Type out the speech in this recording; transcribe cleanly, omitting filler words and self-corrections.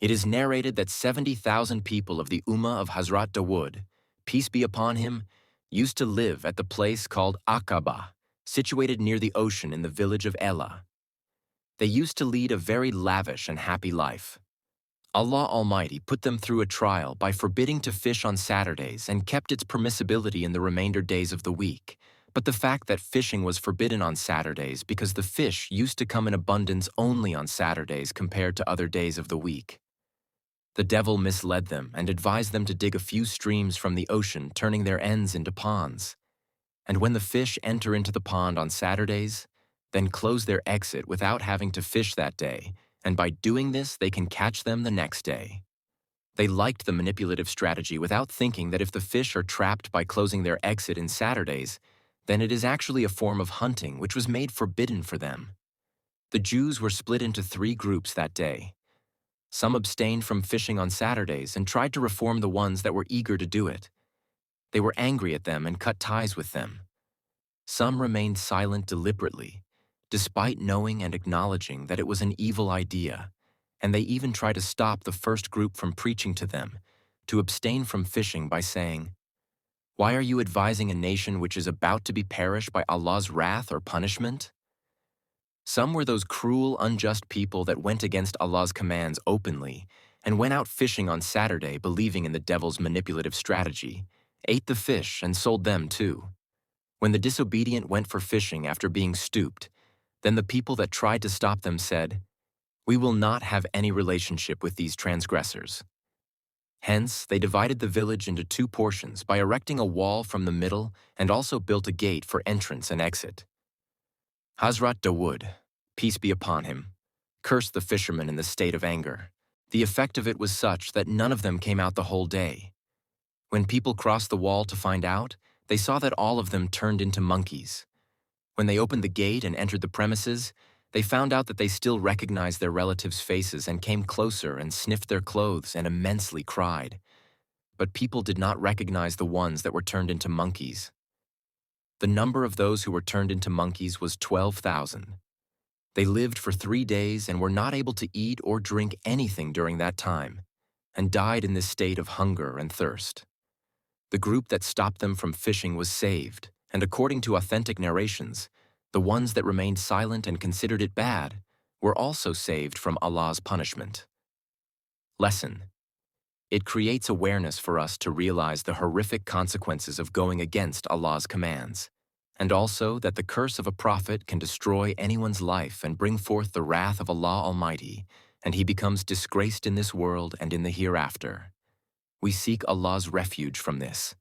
It is narrated that 70,000 people of the Ummah of Hazrat Dawood, peace be upon him, used to live at the place called Aqaba, situated near the ocean in the village of Ela. They used to lead a very lavish and happy life. Allah Almighty put them through a trial by forbidding to fish on Saturdays and kept its permissibility in the remainder days of the week. But the fact that fishing was forbidden on Saturdays because the fish used to come in abundance only on Saturdays compared to other days of the week. The devil misled them and advised them to dig a few streams from the ocean, turning their ends into ponds. And when the fish enter into the pond on Saturdays, then close their exit without having to fish that day, and by doing this they can catch them the next day. They liked the manipulative strategy without thinking that if the fish are trapped by closing their exit in Saturdays, then it is actually a form of hunting which was made forbidden for them. The Jews were split into 3 groups that day. Some abstained from fishing on Saturdays and tried to reform the ones that were eager to do it. They were angry at them and cut ties with them. Some remained silent deliberately, despite knowing and acknowledging that it was an evil idea, and they even tried to stop the first group from preaching to them, to abstain from fishing by saying, "Why are you advising a nation which is about to be perished by Allah's wrath or punishment?" Some were those cruel, unjust people that went against Allah's commands openly and went out fishing on Saturday believing in the devil's manipulative strategy, ate the fish and sold them too. When the disobedient went for fishing after being stooped, then the people that tried to stop them said, "We will not have any relationship with these transgressors." Hence, they divided the village into 2 portions by erecting a wall from the middle and also built a gate for entrance and exit. Hazrat Dawood, peace be upon him, cursed the fishermen in the state of anger. The effect of it was such that none of them came out the whole day. When people crossed the wall to find out, they saw that all of them turned into monkeys. When they opened the gate and entered the premises, they found out that they still recognized their relatives' faces and came closer and sniffed their clothes and immensely cried. But people did not recognize the ones that were turned into monkeys. The number of those who were turned into monkeys was 12,000. They lived for 3 days and were not able to eat or drink anything during that time, and died in this state of hunger and thirst. The group that stopped them from fishing was saved, and according to authentic narrations, the ones that remained silent and considered it bad were also saved from Allah's punishment. Lesson: it creates awareness for us to realize the horrific consequences of going against Allah's commands, and also that the curse of a prophet can destroy anyone's life and bring forth the wrath of Allah Almighty, and he becomes disgraced in this world and in the hereafter. We seek Allah's refuge from this.